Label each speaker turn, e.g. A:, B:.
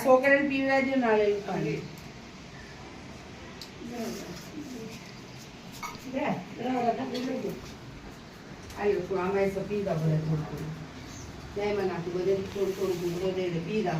A: છોકરાને પીવડાવજો ના લેવું પાણી આમાં પીધા ભલે થોડું નાખી બધે થોડું થોડું પીધા